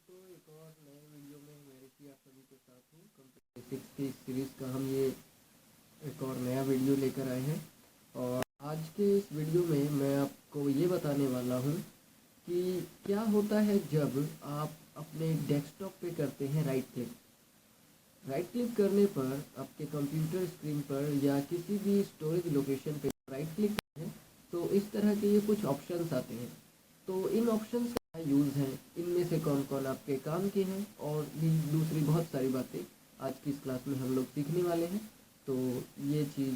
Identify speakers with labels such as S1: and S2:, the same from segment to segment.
S1: दोस्तों, एक और नए वीडियो में मैं ऋषि आप सभी के साथ हूँ। कंप्यूटर बेसिक्स की इस सीरीज़ का हम ये एक और नया वीडियो लेकर आए हैं। और आज के इस वीडियो में मैं आपको ये बताने वाला हूँ कि क्या होता है जब आप अपने डेस्कटॉप पे करते हैं राइट क्लिक। राइट क्लिक करने पर आपके कंप्यूटर स्क्रीन पर या किसी भी स्टोरेज लोकेशन पे राइट क्लिक करते हैं तो इस तरह के ये कुछ ऑप्शंस आते हैं। तो इन ऑप्शंस का यूज़ है, इनमें से कौन कौन आपके काम के हैं और भी दूसरी बहुत सारी बातें आज की इस क्लास में हम लोग सीखने वाले हैं। तो ये चीज़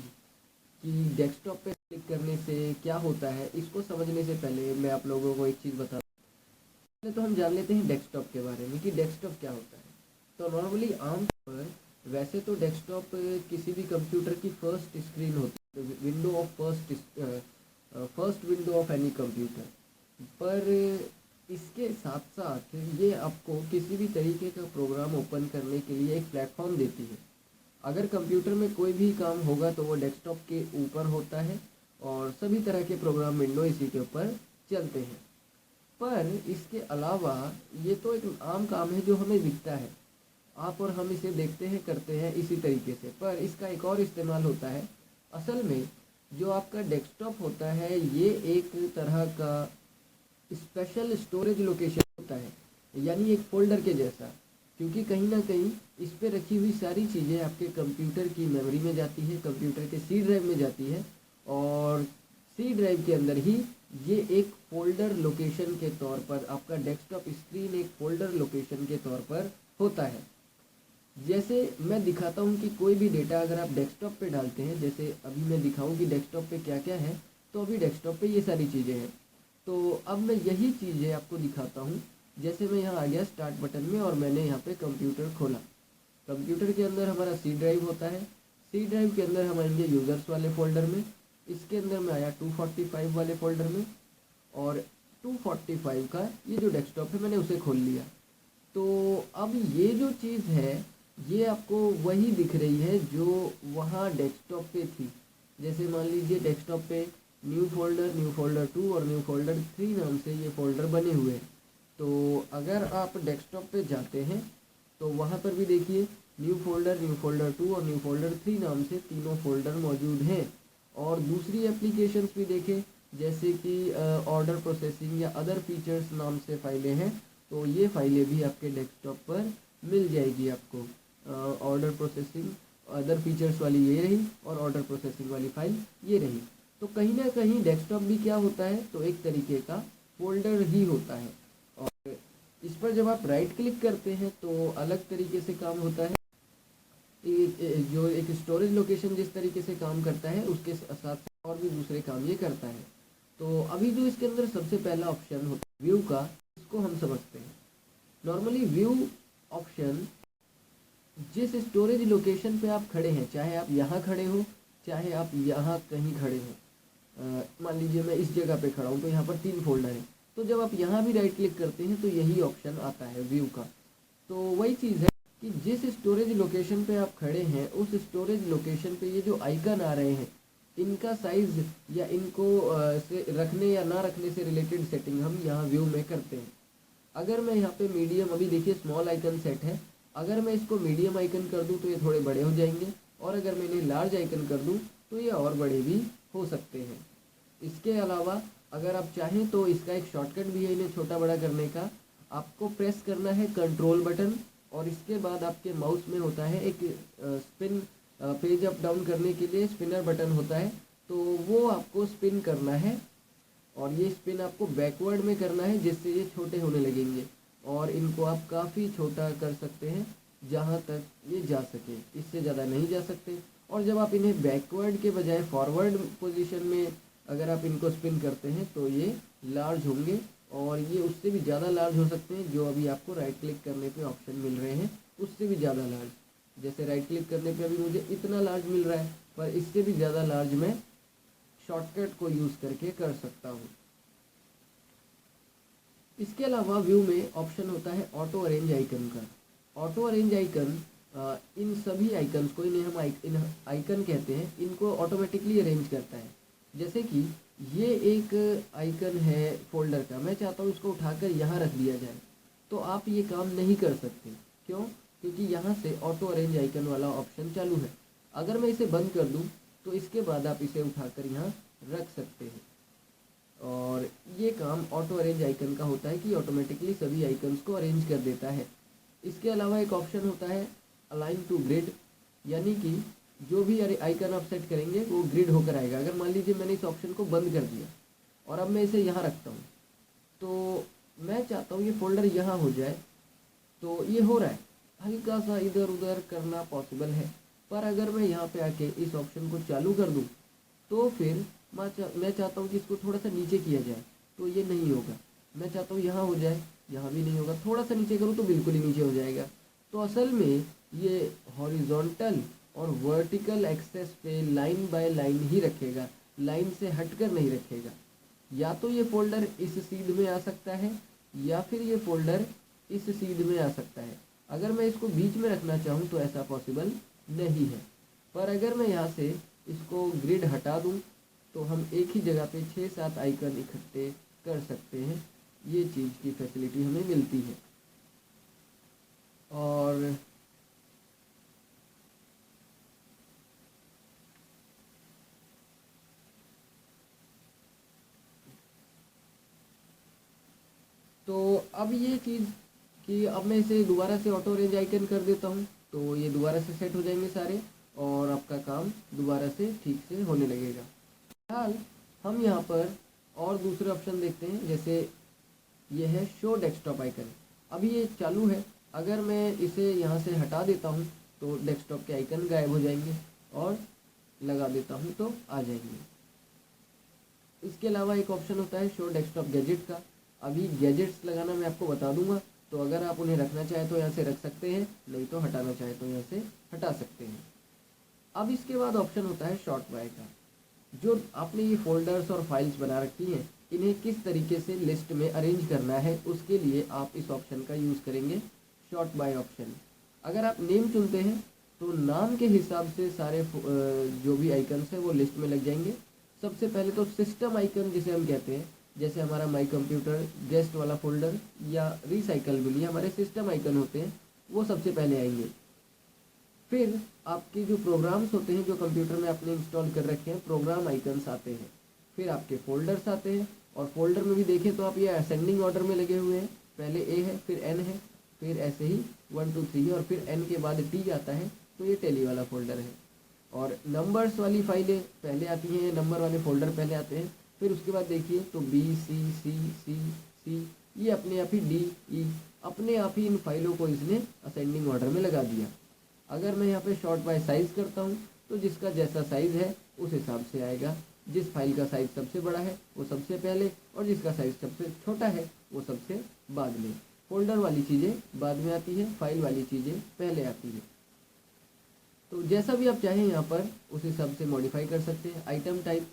S1: कि डेस्कटॉप पे क्लिक करने से क्या होता है, इसको समझने से पहले मैं आप लोगों को एक चीज़ बता। पहले तो हम जान लेते हैं डेस्कटॉप के बारे में कि डेस्कटॉप क्या होता है। तो नॉर्मली आमतौर पर वैसे तो डेस्कटॉप किसी भी कंप्यूटर की फर्स्ट स्क्रीन होती है, window of first window of any computer. पर इसके साथ साथ ये आपको किसी भी तरीके का प्रोग्राम ओपन करने के लिए एक प्लेटफॉर्म देती है। अगर कंप्यूटर में कोई भी काम होगा तो वो डेस्कटॉप के ऊपर होता है और सभी तरह के प्रोग्राम विंडो इसी के ऊपर चलते हैं। पर इसके अलावा ये तो एक आम काम है जो हमें दिखता है, आप और हम इसे देखते हैं, करते हैं इसी तरीके से। पर इसका एक और इस्तेमाल होता है। असल में जो आपका डेस्कटॉप होता है ये एक तरह का स्पेशल स्टोरेज लोकेशन होता है, यानी एक फोल्डर के जैसा। क्योंकि कहीं ना कहीं इस पे रखी हुई सारी चीज़ें आपके कंप्यूटर की मेमोरी में जाती है, कंप्यूटर के सी ड्राइव में जाती है और सी ड्राइव के अंदर ही ये एक फोल्डर लोकेशन के तौर पर आपका डेस्कटॉप स्क्रीन एक फोल्डर लोकेशन के तौर पर होता है। जैसे मैं दिखाता हूँ कि कोई भी डेटा अगर आप डेस्कटॉप पे डालते हैं, जैसे अभी मैं दिखाऊँ कि डेस्कटॉप पे क्या क्या है, तो अभी डेस्कटॉप पे ये सारी चीज़ें हैं। तो अब मैं यही चीज़ें आपको दिखाता हूँ। जैसे मैं यहाँ आ गया स्टार्ट बटन में और मैंने यहाँ पे कंप्यूटर खोला। कंप्यूटर के अंदर हमारा सी ड्राइव होता है। सी ड्राइव के अंदर हम आएंगे यूज़र्स वाले फ़ोल्डर में। इसके अंदर मैं आया 245 वाले फ़ोल्डर में और 245 का ये जो डेस्कटॉप है मैंने उसे खोल लिया। तो अब ये जो चीज़ है ये आपको वही दिख रही है जो वहाँ डेस्कटॉप पे थी। जैसे मान लीजिए डेस्कटॉप पे न्यू फोल्डर 2 और न्यू फोल्डर 3 नाम से ये फोल्डर बने हुए हैं। तो अगर आप डेस्कटॉप पे जाते हैं तो वहाँ पर भी देखिए न्यू फोल्डर 2 और न्यू फोल्डर 3 नाम से तीनों फोल्डर मौजूद हैं। और दूसरी एप्लीकेशंस भी देखें, जैसे कि ऑर्डर प्रोसेसिंग या अदर फीचर्स नाम से फाइलें हैं, तो ये फाइलें भी आपके डेस्कटॉप पर मिल जाएगी आपको। ऑर्डर प्रोसेसिंग अदर फीचर्स वाली ये रही और ऑर्डर प्रोसेसिंग वाली फाइल ये रही। तो कहीं ना कहीं डेस्कटॉप भी क्या होता है, तो एक तरीके का फोल्डर ही होता है। और इस पर जब आप राइट क्लिक करते हैं तो अलग तरीके से काम होता है। जो एक स्टोरेज लोकेशन जिस तरीके से काम करता है उसके साथ और भी दूसरे काम ये करता है। तो अभी जो इसके अंदर सबसे पहला ऑप्शन होता है व्यू का, इसको हम समझते हैं। नॉर्मली व्यू ऑप्शन जिस स्टोरेज लोकेशन पे आप खड़े हैं, चाहे आप यहाँ खड़े हो चाहे आप यहाँ कहीं खड़े हो, मान लीजिए मैं इस जगह पे खड़ा हूँ तो यहाँ पर 3 फोल्डर हैं, तो जब आप यहाँ भी राइट क्लिक करते हैं तो यही ऑप्शन आता है व्यू का। तो वही चीज़ है कि जिस स्टोरेज लोकेशन पे आप खड़े हैं उस स्टोरेज लोकेशन पे ये जो आइकन आ रहे हैं इनका साइज़ या इनको से रखने या ना रखने से रिलेटेड सेटिंग हम यहाँ व्यू में करते हैं। अगर मैं यहाँ पे मीडियम, अभी देखिए स्मॉल आइकन सेट है, अगर मैं इसको मीडियम आइकन कर दूँ तो ये थोड़े बड़े हो जाएंगे और अगर मैं इन्हें लार्ज आइकन कर दूँ तो ये और बड़े भी हो सकते हैं। इसके अलावा अगर आप चाहें तो इसका एक शॉर्टकट भी है इन्हें छोटा बड़ा करने का। आपको प्रेस करना है कंट्रोल बटन और इसके बाद आपके माउस में होता है एक स्पिन, पेज अप डाउन करने के लिए स्पिनर बटन होता है, तो वो आपको स्पिन करना है और ये स्पिन आपको बैकवर्ड में करना है जिससे ये छोटे होने लगेंगे और इनको आप काफ़ी छोटा कर सकते हैं जहाँ तक ये जा सके, इससे ज़्यादा नहीं जा सकते। और जब आप इन्हें बैकवर्ड के बजाय फॉरवर्ड पोजीशन में अगर आप इनको स्पिन करते हैं तो ये लार्ज होंगे और ये उससे भी ज़्यादा लार्ज हो सकते हैं जो अभी आपको राइट क्लिक करने पे ऑप्शन मिल रहे हैं, उससे भी ज़्यादा लार्ज। जैसे राइट क्लिक करने पे अभी मुझे इतना लार्ज मिल रहा है, पर इससे भी ज़्यादा लार्ज मैं शॉर्टकट को यूज़ करके कर सकता हूँ। इसके अलावा व्यू में ऑप्शन होता है ऑटो अरेंज आइकन का। ऑटो अरेंज आइकन इन सभी आइकन्स को, इन्हें हम आइकन कहते हैं, इनको ऑटोमेटिकली अरेंज करता है। जैसे कि ये एक आइकन है फोल्डर का, मैं चाहता हूँ इसको उठाकर यहाँ रख दिया जाए, तो आप ये काम नहीं कर सकते। क्यों? क्योंकि यहाँ से ऑटो अरेंज आइकन वाला ऑप्शन चालू है। अगर मैं इसे बंद कर दूँ तो इसके बाद आप इसे उठाकर यहाँ रख सकते हैं। और ये काम ऑटो अरेंज आइकन का होता है कि ऑटोमेटिकली सभी आइकन्स को अरेंज कर देता है। इसके अलावा एक ऑप्शन होता है अलाइन टू ग्रिड, यानी कि जो भी आइकन आप सेट करेंगे वो ग्रिड होकर आएगा। अगर मान लीजिए मैंने इस ऑप्शन को बंद कर दिया और अब मैं इसे यहाँ रखता हूँ, तो मैं चाहता हूँ ये फोल्डर यहाँ हो जाए, तो ये हो रहा है। हल्का सा इधर उधर करना पॉसिबल है, पर अगर मैं यहाँ पे आके इस ऑप्शन को चालू कर दूँ तो फिर मैं चाहता हूँ कि इसको थोड़ा सा नीचे किया जाए, तो ये नहीं होगा। मैं चाहता हूँ यहाँ हो जाए, यहाँ भी नहीं होगा। थोड़ा सा नीचे करूँ तो बिल्कुल ही नीचे हो जाएगा। तो असल में ये हॉरिजॉन्टल और वर्टिकल एक्सेस पे लाइन बाय लाइन ही रखेगा, लाइन से हटकर नहीं रखेगा। या तो ये फोल्डर इस सीध में आ सकता है या फिर ये फोल्डर इस सीध में आ सकता है। अगर मैं इसको बीच में रखना चाहूँ तो ऐसा पॉसिबल नहीं है। पर अगर मैं यहाँ से इसको ग्रिड हटा दूँ तो हम एक ही जगह पे 6-7 आइकन इकट्ठे कर सकते हैं। ये चीज़ की फैसिलिटी हमें मिलती है। और तो अब ये चीज़ कि अब मैं इसे दोबारा से ऑटो रेंज आइकन कर देता हूँ तो ये दोबारा से सेट हो जाएंगे सारे और आपका काम दोबारा से ठीक से होने लगेगा। फिलहाल हम यहाँ पर और दूसरे ऑप्शन देखते हैं, जैसे ये है शो डेस्कटॉप आइकन। अभी ये चालू है, अगर मैं इसे यहाँ से हटा देता हूँ तो डेस्कटॉप के आइकन गायब हो जाएंगे और लगा देता हूँ तो आ जाएंगे। इसके अलावा एक ऑप्शन होता है शो डेस्कटॉप गैजेट का। अभी गैजेट्स लगाना मैं आपको बता दूंगा, तो अगर आप उन्हें रखना चाहें तो यहाँ से रख सकते हैं, नहीं तो हटाना चाहें तो यहाँ से हटा सकते हैं। अब इसके बाद ऑप्शन होता है शॉर्ट बाय का। जो आपने ये फोल्डर्स और फाइल्स बना रखी हैं, इन्हें किस तरीके से लिस्ट में अरेंज करना है, उसके लिए आप इस ऑप्शन का यूज़ करेंगे, शॉर्ट बाय ऑप्शन। अगर आप नेम चुनते हैं तो नाम के हिसाब से सारे जो भी आइकन्स हैं वो लिस्ट में लग जाएंगे। सबसे पहले तो सिस्टम आइकन जिसे हम कहते हैं, जैसे हमारा माई कंप्यूटर, गेस्ट वाला फोल्डर या रिसाइकलेबल, ये हमारे सिस्टम आइकन होते हैं, वो सबसे पहले आएंगे। फिर आपके जो प्रोग्राम्स होते हैं जो कंप्यूटर में आपने इंस्टॉल कर रखे हैं, प्रोग्राम आइकन्स आते हैं। फिर आपके फोल्डर्स आते हैं, और फोल्डर में भी देखें तो आप ये असेंडिंग ऑर्डर में लगे हुए हैं। पहले ए है, फिर एन है, फिर ऐसे ही 1 2 3 है, और फिर एन के बाद टी आता है, तो ये टेली वाला फोल्डर है। और नंबर्स वाली फाइलें पहले आती हैं, नंबर वाले फोल्डर पहले आते हैं। फिर उसके बाद देखिए तो बी सी सी सी सी, ये अपने आप ही डी ई, अपने आप ही इन फाइलों को इसने असेंडिंग ऑर्डर में लगा दिया। अगर मैं यहाँ पे शॉर्ट बाय साइज़ करता हूँ तो जिसका जैसा साइज़ है उस हिसाब से आएगा। जिस फाइल का साइज़ सबसे बड़ा है वो सबसे पहले, और जिसका साइज़ सबसे छोटा है वो सबसे बाद में। फोल्डर वाली चीज़ें बाद में आती है, फाइल वाली चीज़ें पहले आती है। तो जैसा भी आप चाहें यहाँ पर उस हिसाब से मॉडिफाई कर सकते हैं। आइटम टाइप,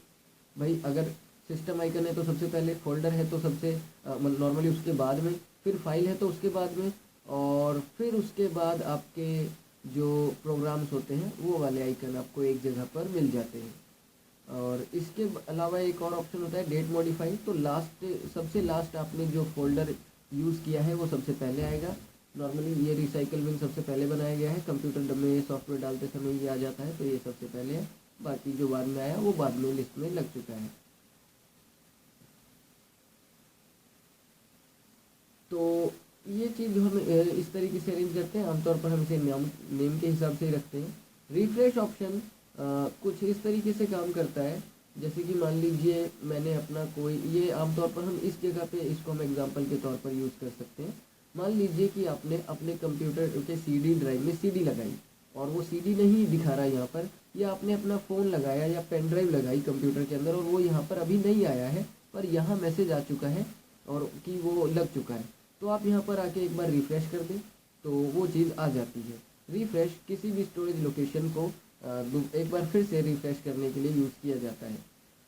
S1: भाई अगर सिस्टम आइकन है तो सबसे पहले, फोल्डर है तो सबसे नॉर्मली उसके बाद में, फिर फाइल है तो उसके बाद में, और फिर उसके बाद आपके जो प्रोग्राम्स होते हैं वो वाले आइकन आपको एक जगह पर मिल जाते हैं। और इसके अलावा एक और ऑप्शन होता है डेट मॉडिफाई। तो लास्ट, सबसे लास्ट आपने जो फोल्डर यूज़ किया है वो सबसे पहले आएगा। नॉर्मली ये रिसाइकल बिन सबसे पहले बनाया गया है, कंप्यूटर में सॉफ्टवेयर डालते समय ये आ जाता है, तो ये सबसे पहले है। बाकी जो बाद में आया वो बाद में लिस्ट में लग चुका है। तो ये चीज़ जो हम इस तरीके से अरेंज करते हैं, आमतौर पर हम इसे नेम के हिसाब से ही रखते हैं। रिफ्रेश ऑप्शन कुछ इस तरीके से काम करता है, जैसे कि मान लीजिए मैंने अपना कोई, ये आमतौर पर हम इस जगह पे इसको हम एग्जांपल के तौर पर यूज़ कर सकते हैं। मान लीजिए कि आपने अपने कंप्यूटर के सीडी ड्राइव में सीडी लगाई और वो सीडी नहीं दिखा रहा यहाँ पर, या आपने अपना फ़ोन लगाया या पेन ड्राइव लगाई कंप्यूटर के अंदर और वो यहाँ पर अभी नहीं आया है, पर यहाँ मैसेज आ चुका है और कि वो लग चुका है, तो आप यहाँ पर आके एक बार रिफ़्रेश कर दें तो वो चीज़ आ जाती है। रिफ़्रेश किसी भी स्टोरेज लोकेशन को एक बार फिर से रिफ़्रेश करने के लिए यूज़ किया जाता है।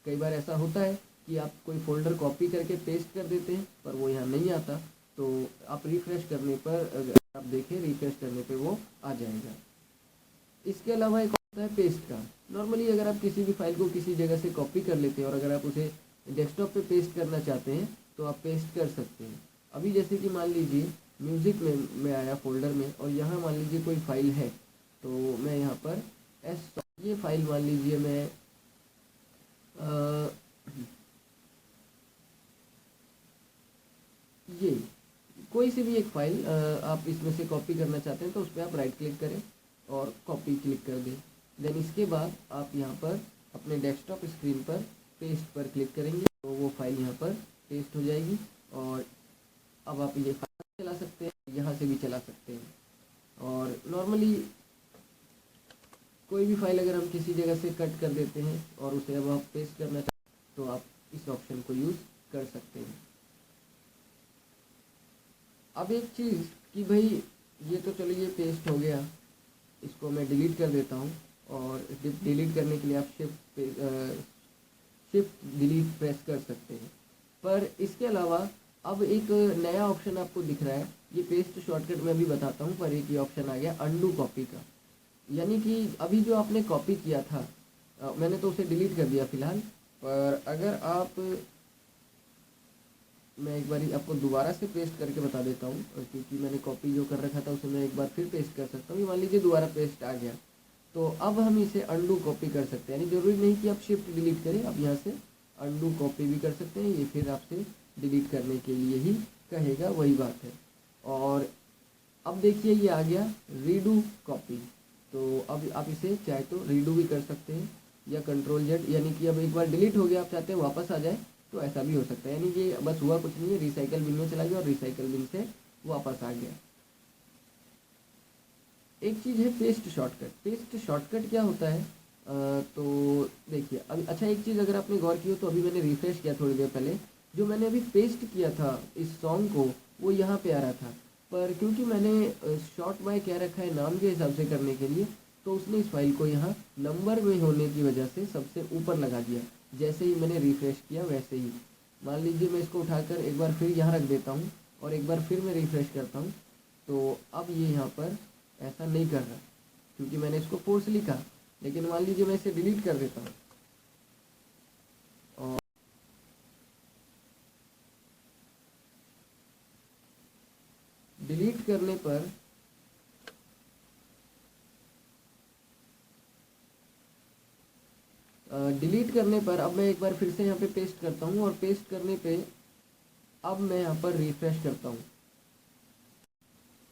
S1: कई बार ऐसा होता है कि आप कोई फ़ोल्डर कॉपी करके पेस्ट कर देते हैं पर वो यहाँ नहीं आता, तो आप रिफ़्रेश करने पर, अगर आप देखें रिफ़्रेश करने पे वो आ जाएगा। इसके अलावा एक होता है पेस्ट का। नॉर्मली अगर आप किसी भी फाइल को किसी जगह से कॉपी कर लेते हैं और अगर आप उसे डेस्कटॉप पे पेस्ट करना चाहते हैं तो आप पेस्ट कर सकते हैं। अभी जैसे कि मान लीजिए म्यूज़िक में मैं आया फोल्डर में, और यहाँ मान लीजिए कोई फाइल है, तो मैं यहाँ पर ये फाइल मान लीजिए मैं अ, ये कोई सी भी एक फाइल आप इसमें से कॉपी करना चाहते हैं, तो उस पर आप राइट क्लिक करें और कॉपी क्लिक कर दें। देन इसके बाद आप यहाँ पर अपने डेस्कटॉप स्क्रीन पर पेस्ट पर क्लिक करेंगे, तो वो फाइल यहाँ पर पेस्ट हो जाएगी। और अब आप ये फाइल चला सकते हैं, यहाँ से भी चला सकते हैं। और नॉर्मली कोई भी फाइल अगर हम किसी जगह से कट कर देते हैं और उसे अब आप पेस्ट करना चाहते हैं, तो आप इस ऑप्शन को यूज़ कर सकते हैं। अब एक चीज़ कि भाई ये तो चलो ये पेस्ट हो गया, इसको मैं डिलीट कर देता हूँ। और डिलीट करने के लिए आप शिफ्ट डिलीट प्रेस कर सकते हैं। पर इसके अलावा अब एक नया ऑप्शन आपको दिख रहा है, ये पेस्ट शॉर्टकट में भी बताता हूँ, पर एक ये ऑप्शन आ गया अंडू कॉपी का। यानी कि अभी जो आपने कॉपी किया था, मैंने तो उसे डिलीट कर दिया फ़िलहाल, पर अगर आप, मैं एक बार आपको दोबारा से पेस्ट करके बता देता हूँ, क्योंकि मैंने कॉपी जो कर रखा था उसे मैं एक बार फिर पेस्ट कर सकता हूँ। मान लीजिए दोबारा पेस्ट आ गया, तो अब हम इसे अंडू कॉपी कर सकते हैं। यानी ज़रूरी नहीं कि आप शिफ्ट डिलीट करें, आप यहाँ से अंडू कॉपी भी कर सकते हैं। ये फिर आपसे डिलीट करने के लिए ही कहेगा, वही बात है। और अब देखिए ये आ गया रीडू कॉपी, तो अब आप इसे चाहे तो रीडू भी कर सकते हैं, या कंट्रोल जेड, यानी कि अब एक बार डिलीट हो गया, आप चाहते हैं वापस आ जाए, तो ऐसा भी हो सकता है। यानी कि बस हुआ कुछ नहीं है, रिसाइकल बिन में चला गया और रिसाइकल बिन से वापस आ गया। एक चीज़ है पेस्ट शॉर्टकट। पेस्ट शॉर्टकट क्या होता है, तो देखिए अभी, अच्छा एक चीज़ अगर आपने गौर की हो, तो अभी मैंने रिफ्रेश किया थोड़ी देर पहले, जो मैंने अभी पेस्ट किया था इस सॉन्ग को, वो यहाँ पे आ रहा था। पर क्योंकि मैंने शॉर्ट बाय क्या रखा है नाम के हिसाब से करने के लिए, तो उसने इस फाइल को यहाँ नंबर में होने की वजह से सबसे ऊपर लगा दिया। जैसे ही मैंने रिफ्रेश किया वैसे ही, मान लीजिए मैं इसको उठाकर एक बार फिर यहाँ रख देता हूँ और एक बार फिर मैं रिफ्रेश करता हूँ, तो अब ये यहाँ पर ऐसा नहीं कर रहा, क्योंकि मैंने इसको फोर्स लिखा। लेकिन मान लीजिए मैं इसे डिलीट कर देता हूँ, और डिलीट करने पर अब मैं एक बार फिर से यहाँ पे पेस्ट करता हूँ, और पेस्ट करने पे अब मैं यहाँ पर रिफ्रेश करता हूँ।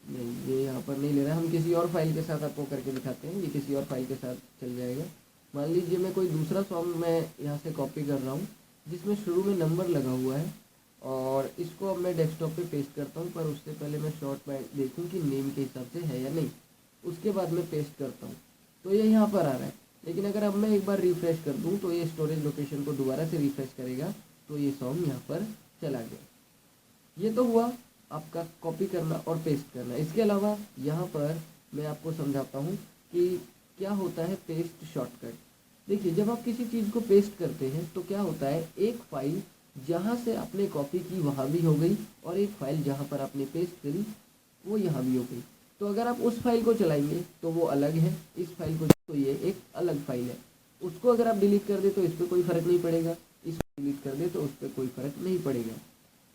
S1: नहीं, ये यहाँ पर नहीं ले रहा है। हम किसी और फाइल के साथ आपको करके दिखाते हैं, ये किसी और फाइल के साथ चल जाएगा। मान लीजिए मैं कोई दूसरा सॉन्ग मैं यहाँ से कॉपी कर रहा हूँ, जिसमें शुरू में नंबर लगा हुआ है, और इसको अब मैं डेस्कटॉप पे पेस्ट करता हूँ। पर उससे पहले मैं शॉर्ट में देखूँ कि नेम के हिसाब से है या नहीं, उसके बाद मैं पेस्ट करता हूँ, तो ये यहाँ पर आ रहा है। लेकिन अगर अब मैं एक बार रिफ़्रेश कर दूँ, तो ये स्टोरेज लोकेशन को दोबारा से रिफ़्रेश करेगा, तो ये सॉन्ग यहाँ पर चला गया। ये तो हुआ आपका कॉपी करना और पेस्ट करना। इसके अलावा यहाँ पर मैं आपको समझाता हूँ कि क्या होता है पेस्ट शॉर्टकट। देखिए, जब आप किसी चीज़ को पेस्ट करते हैं, तो क्या होता है, एक फाइल जहाँ से आपने कॉपी की वहाँ भी हो गई, और एक फाइल जहाँ पर आपने पेस्ट करी वो यहाँ भी हो गई। तो अगर आप उस फाइल को चलाएंगे तो वो अलग है, इस फाइल को, तो ये एक अलग फाइल है। उसको अगर आप डिलीट कर दे तो इस पर कोई फ़र्क नहीं पड़ेगा, इसको डिलीट कर दे तो उस पर कोई फ़र्क नहीं पड़ेगा।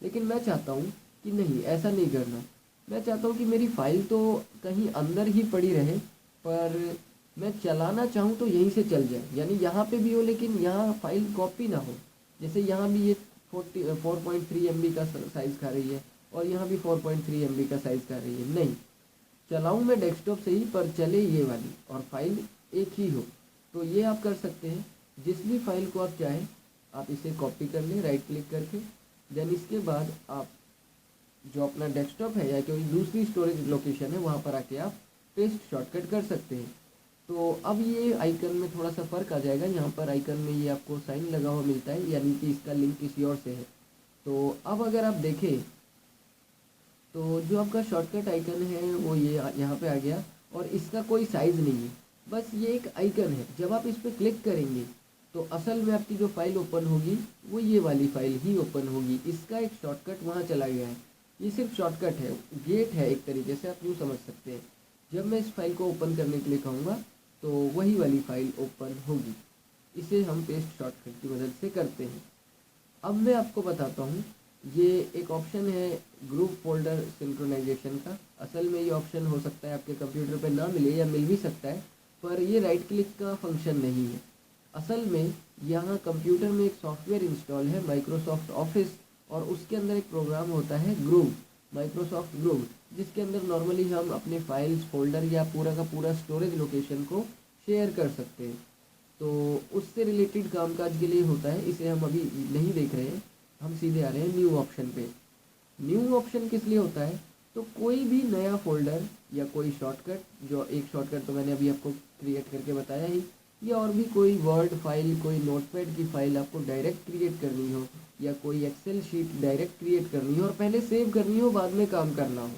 S1: लेकिन मैं चाहता हूँ कि नहीं, ऐसा नहीं करना। मैं चाहता हूँ कि मेरी फ़ाइल तो कहीं अंदर ही पड़ी रहे, पर मैं चलाना चाहूँ तो यहीं से चल जाए, यानी यहाँ पे भी हो लेकिन यहाँ फाइल कॉपी ना हो। जैसे यहाँ भी ये 4.3 MB का साइज़ खा रही है, और यहाँ भी 4.3 MB का साइज़ खा रही है। नहीं, चलाऊँ मैं डेस्कटॉप से ही, पर चले ये वाली, और फाइल एक ही हो। तो ये आप कर सकते हैं, जिस भी फाइल को आप चाहें आप इसे कॉपी कर लें राइट क्लिक करके। देन इसके बाद आप जो अपना डेस्कटॉप है या कोई दूसरी स्टोरेज लोकेशन है, वहाँ पर आके आप पेस्ट शॉर्टकट कर सकते हैं। तो अब ये आइकन में थोड़ा सा फ़र्क आ जाएगा। यहाँ पर आइकन में ये आपको साइन लगा हुआ मिलता है, यानी कि इसका लिंक किसी और से है। तो अब अगर आप देखें, तो जो आपका शॉर्टकट आइकन है वो ये यहाँ पे आ गया, और इसका कोई साइज़ नहीं है, बस ये एक आइकन है। जब आप इस पर क्लिक करेंगे तो असल में आपकी जो फाइल ओपन होगी वो ये वाली फाइल ही ओपन होगी। इसका एक शॉर्टकट वहाँ चला गया है। ये सिर्फ शॉर्टकट है, गेट है, एक तरीके से आप यूँ समझ सकते हैं। जब मैं इस फाइल को ओपन करने के लिए कहूँगा तो वही वाली फाइल ओपन होगी। इसे हम पेस्ट शॉर्टकट की मदद से करते हैं। अब मैं आपको बताता हूँ ये एक ऑप्शन है ग्रुप फोल्डर सिंक्रोनाइजेशन का। असल में ये ऑप्शन हो सकता है आपके कंप्यूटर पे ना मिले या मिल भी सकता है, पर ये राइट क्लिक का फंक्शन नहीं है। असल में यहाँ कंप्यूटर में एक सॉफ्टवेयर इंस्टॉल है माइक्रोसॉफ्ट ऑफिस, और उसके अंदर एक प्रोग्राम होता है ग्रूव, माइक्रोसॉफ्ट ग्रूव, जिसके अंदर नॉर्मली हम अपने फाइल्स फोल्डर या पूरा का पूरा स्टोरेज लोकेशन को शेयर कर सकते हैं। तो उससे रिलेटेड कामकाज के लिए होता है, इसे हम अभी नहीं देख रहे हैं। हम सीधे आ रहे हैं न्यू ऑप्शन पे। न्यू ऑप्शन किस लिए होता है? तो कोई भी नया फोल्डर या कोई शॉर्टकट, जो एक शॉर्टकट तो मैंने अभी आपको क्रिएट करके बताया ही, या और भी कोई वर्ड फाइल, कोई नोटपैड की फाइल आपको डायरेक्ट क्रिएट करनी हो, या कोई एक्सेल शीट डायरेक्ट क्रिएट करनी हो और पहले सेव करनी हो, बाद में काम करना हो।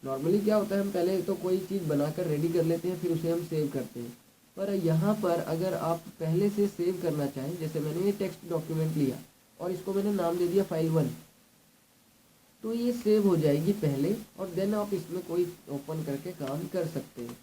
S1: नॉर्मली क्या होता है, हम पहले तो कोई चीज़ बनाकर रेडी कर लेते हैं, फिर उसे हम सेव करते हैं। पर यहाँ पर अगर आप पहले से सेव करना चाहें, जैसे मैंने ये टेक्स्ट डॉक्यूमेंट लिया और इसको मैंने नाम दे दिया फाइल 1, तो ये सेव हो जाएगी पहले, और देन आप इसमें कोई ओपन करके काम कर सकते हैं।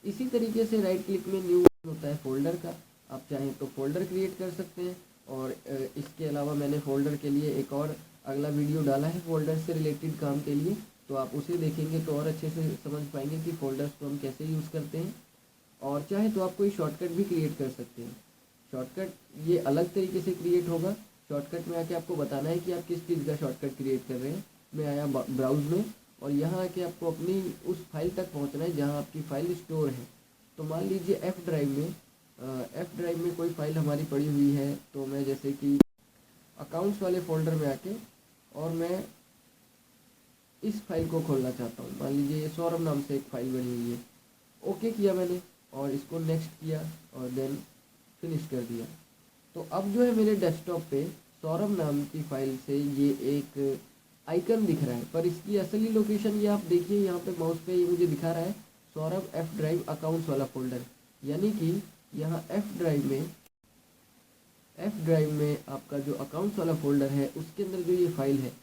S1: इसी तरीके से राइट क्लिक में न्यू होता है फोल्डर का। आप चाहें तो फोल्डर क्रिएट कर सकते हैं, और इसके अलावा मैंने फोल्डर के लिए एक और अगला वीडियो डाला है फोल्डर से रिलेटेड काम के लिए, तो आप उसे देखेंगे तो और अच्छे से समझ पाएंगे कि फोल्डर्स को हम कैसे यूज़ करते हैं। और चाहे तो आप कोई शॉर्टकट भी क्रिएट कर सकते हैं। शॉर्टकट ये अलग तरीके से क्रिएट होगा। शॉर्टकट में आके आपको बताना है कि आप किस चीज़ का शॉर्टकट क्रिएट कर रहे हैं। मैं आया ब्राउज में, और यहाँ आके आपको अपनी उस फाइल तक पहुँचना है जहाँ आपकी फ़ाइल स्टोर है। तो मान लीजिए एफ़ ड्राइव में कोई फ़ाइल हमारी पड़ी हुई है, तो मैं जैसे कि अकाउंट्स वाले फ़ोल्डर में आके और मैं इस फाइल को खोलना चाहता हूँ। मान लीजिए ये सौरभ नाम से एक फ़ाइल बनी हुई है। ओके किया मैंने और इसको नेक्स्ट किया और देन फिनिश कर दिया। तो अब जो है मेरे डेस्कटॉप पे सौरभ नाम की फ़ाइल से ये एक आइकन दिख रहा है, पर इसकी असली लोकेशन ये आप देखिए, यहाँ पे माउस पे ये मुझे दिखा रहा है सौरभ एफ ड्राइव अकाउंट्स वाला फोल्डर। यानी कि यहाँ एफ ड्राइव में आपका जो अकाउंट्स वाला फोल्डर है उसके अंदर जो ये फाइल है,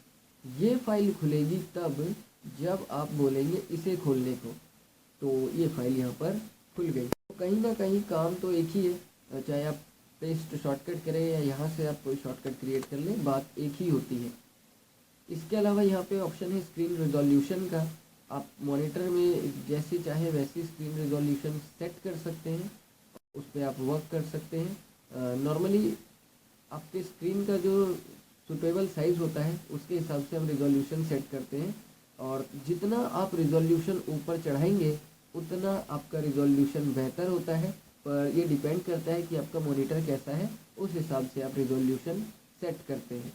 S1: ये फाइल खुलेगी तब जब आप बोलेंगे इसे खोलने को। तो ये फाइल यहाँ पर खुल गई। तो कहीं ना कहीं काम तो एक ही है, चाहे आप पेस्ट शॉर्टकट करें या यहाँ से आप कोई शॉर्टकट क्रिएट कर लें, बात एक ही होती है। इसके अलावा यहाँ पे ऑप्शन है स्क्रीन रिजोल्यूशन का। आप मॉनिटर में जैसे चाहे वैसी स्क्रीन रिजोल्यूशन सेट कर सकते हैं, उस पर आप वर्क कर सकते हैं। नॉर्मली आपके स्क्रीन का जो सुटेबल साइज़ होता है उसके हिसाब से हम रिजोल्यूशन सेट करते हैं, और जितना आप रिजोल्यूशन ऊपर चढ़ाएंगे उतना आपका रिजोल्यूशन बेहतर होता है। पर ये डिपेंड करता है कि आपका मॉनिटर कैसा है, उस हिसाब से आप रिजोल्यूशन सेट करते हैं।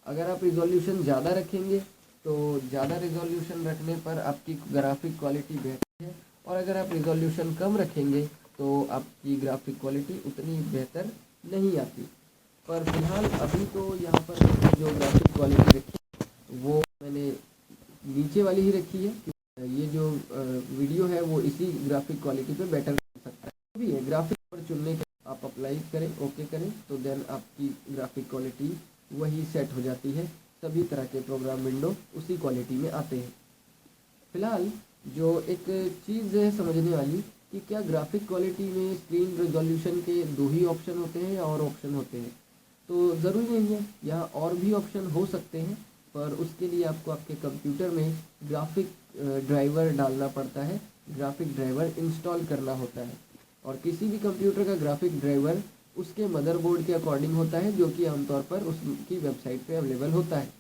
S1: अगर आप रिजोल्यूशन ज़्यादा रखेंगे तो ज़्यादा रिजोल्यूशन रखने पर आपकी ग्राफिक क्वालिटी बेहतर है, और अगर आप रिजोल्यूशन कम रखेंगे तो आपकी ग्राफिक क्वालिटी उतनी बेहतर नहीं आती। पर फिलहाल अभी तो यहाँ पर जो ग्राफिक क्वालिटी रखी है वो मैंने नीचे वाली ही रखी है। ये जो वीडियो है वो इसी ग्राफिक क्वालिटी पे बेटर कर सकता है। भी है ग्राफिक पर चुनने के आप अप्लाई करें, ओके करें, तो देन आपकी ग्राफिक क्वालिटी वही सेट हो जाती है। सभी तरह के प्रोग्राम विंडो उसी क्वालिटी में आते हैं। फिलहाल जो एक चीज़ है समझने वाली कि क्या ग्राफिक क्वालिटी में स्क्रीन रिजोल्यूशन के 2 ही ऑप्शन होते हैं या और ऑप्शन होते हैं? तो ज़रूरी नहीं है, यहाँ और भी ऑप्शन हो सकते हैं, पर उसके लिए आपको आपके कंप्यूटर में ग्राफिक ड्राइवर डालना पड़ता है, ग्राफिक ड्राइवर इंस्टॉल करना होता है। और किसी भी कंप्यूटर का ग्राफिक ड्राइवर उसके मदरबोर्ड के अकॉर्डिंग होता है, जो कि आमतौर पर उसकी वेबसाइट पे अवेलेबल होता है।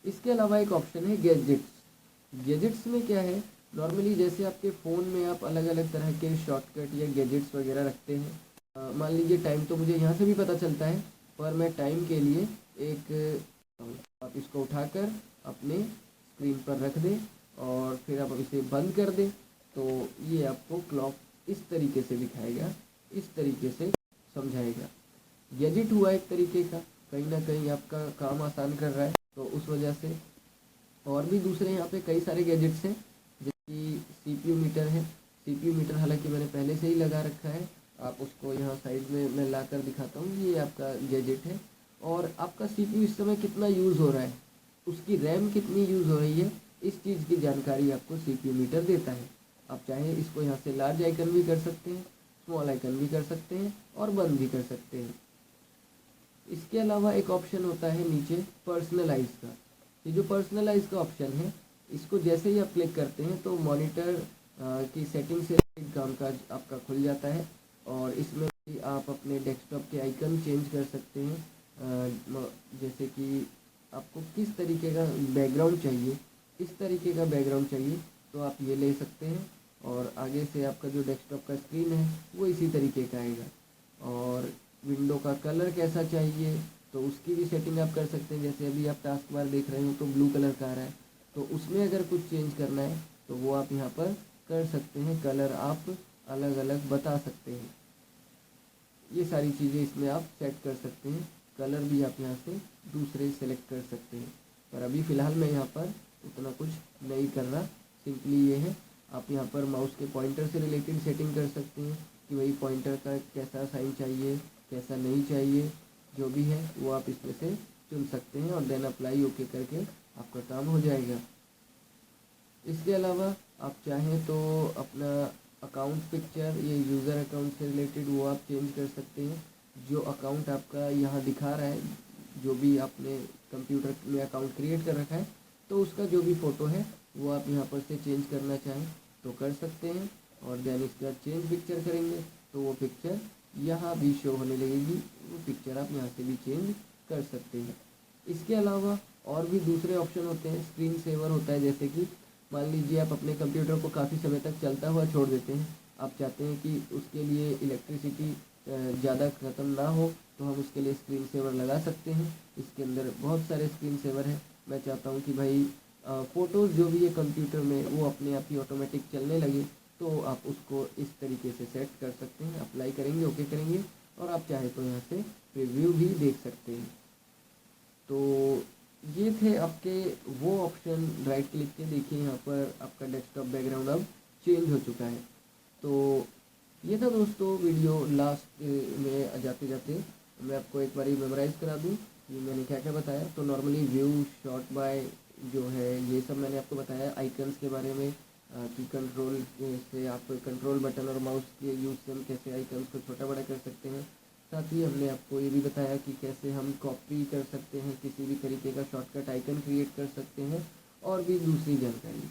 S1: इसके अलावा एक ऑप्शन है गैजेट्स। गैजेट्स में क्या है, नॉर्मली जैसे आपके फ़ोन में आप अलग अलग तरह के शॉर्टकट या गैजेट्स वगैरह रखते हैं। मान लीजिए टाइम तो मुझे यहाँ से भी पता चलता है, पर मैं टाइम के लिए एक आप इसको उठाकर अपने स्क्रीन पर रख दें और फिर आप इसे बंद कर दें, तो ये आपको क्लॉक इस तरीके से दिखाएगा, इस तरीके से समझाएगा। गैजेट हुआ एक तरीके का, कहीं ना कहीं आपका काम आसान कर रहा है, तो उस वजह से। और भी दूसरे यहाँ पे कई सारे गैजेट्स हैं, जैसे कि CPU मीटर है। CPU मीटर हालांकि मैंने पहले से ही लगा रखा है, आप उसको यहाँ साइड में मैं ला कर दिखाता हूँ। ये आपका गैजेट है, और आपका CPU इस समय कितना यूज़ हो रहा है, उसकी रैम कितनी यूज़ हो रही है, इस चीज़ की जानकारी आपको CPU मीटर देता है। आप चाहें इसको यहाँ से लार्ज आइकन भी कर सकते हैं, स्मॉल आइकन भी कर सकते हैं और बंद भी कर सकते हैं। इसके अलावा एक ऑप्शन होता है नीचे पर्सनलाइज का। ये जो पर्सनलाइज का ऑप्शन है, इसको जैसे ही आप क्लिक करते हैं तो मॉनिटर की सेटिंग से कामकाज आपका खुल जाता है और इसमें भी आप अपने डेस्कटॉप के आइकन चेंज कर सकते हैं। जैसे कि आपको किस तरीके का बैकग्राउंड चाहिए, इस तरीके का बैकग्राउंड चाहिए तो आप ये ले सकते हैं और आगे से आपका जो डेस्कटॉप का स्क्रीन है वो इसी तरीके का आएगा। और विंडो का कलर कैसा चाहिए तो उसकी भी सेटिंग आप कर सकते हैं। जैसे अभी आप टास्क बार देख रहे हो तो ब्लू कलर का आ रहा है, तो उसमें अगर कुछ चेंज करना है तो वो आप यहाँ पर कर सकते हैं। कलर आप अलग अलग बता सकते हैं, ये सारी चीज़ें इसमें आप सेट कर सकते हैं। कलर भी आप यहाँ से दूसरे सेलेक्ट कर सकते हैं, पर अभी फ़िलहाल मैं यहाँ पर उतना कुछ नहीं कर रहा। सिंपली ये है, आप यहाँ पर माउस के पॉइंटर से रिलेटेड सेटिंग कर सकते हैं कि वही पॉइंटर का कैसा साइन चाहिए, कैसा नहीं चाहिए, जो भी है वो आप इसमें से चुन सकते हैं और देन अप्लाई ओके करके आपका काम हो जाएगा। इसके अलावा आप चाहें तो अपना अकाउंट पिक्चर, ये यूज़र अकाउंट से रिलेटेड, वो आप चेंज कर सकते हैं। जो अकाउंट आपका यहाँ दिखा रहा है, जो भी आपने कंप्यूटर में अकाउंट क्रिएट कर रखा है, तो उसका जो भी फ़ोटो है वो आप यहाँ पर से चेंज करना चाहें तो कर सकते हैं। और देन इसके बाद चेंज पिक्चर करेंगे तो वो पिक्चर यहाँ भी शो होने लगेगी, वो पिक्चर आप यहाँ से भी चेंज कर सकते हैं। इसके अलावा और भी दूसरे ऑप्शन होते हैं। स्क्रीन सेवर होता है, जैसे कि मान लीजिए आप अपने कंप्यूटर को काफ़ी समय तक चलता हुआ छोड़ देते हैं, आप चाहते हैं कि उसके लिए इलेक्ट्रिसिटी ज़्यादा ख़त्म ना हो, तो हम उसके लिए स्क्रीन सेवर लगा सकते हैं। इसके अंदर बहुत सारे स्क्रीन सेवर हैं। मैं चाहता हूँ कि भाई फ़ोटोज़ जो भी है कंप्यूटर में वो अपने आप ही ऑटोमेटिक चलने लगे, तो आप उसको इस तरीके से सेट कर सकते हैं। अप्लाई करेंगे, ओके करेंगे और आप चाहे तो यहाँ से रिव्यू भी देख सकते हैं। तो ये थे आपके वो ऑप्शन। राइट क्लिक के देखिए यहाँ पर आपका डेस्कटॉप बैकग्राउंड अब चेंज हो चुका है। तो ये था दोस्तों वीडियो। लास्ट में जाते जाते मैं आपको एक बार मेमोराइज़ करा दूँ कि मैंने क्या क्या बताया। तो नॉर्मली व्यू, शॉर्ट बाय जो है, ये सब मैंने आपको बताया। आइकन्स के बारे में कि कंट्रोल से आप कंट्रोल बटन और माउस के यूज़ से हम कैसे आइकन्स को छोटा बड़ा कर सकते हैं। साथ ही हमने आपको ये भी बताया कि कैसे हम कॉपी कर सकते हैं, किसी भी तरीके का शॉर्टकट आइकन क्रिएट कर सकते हैं और भी दूसरी जानकारी।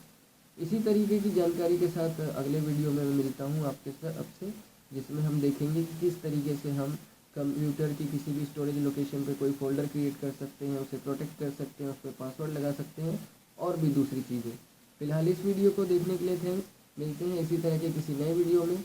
S1: इसी तरीके की जानकारी के साथ अगले वीडियो में मैं मिलता हूँ आपसे, जिसमें हम देखेंगे कि किस तरीके से हम कंप्यूटर की किसी भी स्टोरेज लोकेशन पे कोई फ़ोल्डर क्रिएट कर सकते हैं, उसे प्रोटेक्ट कर सकते हैं, उस पर पासवर्ड लगा सकते हैं और भी दूसरी चीज़ें। फिलहाल इस वीडियो को देखने के लिए थैंक्स। मिलते हैं इसी तरह के किसी नए वीडियो में।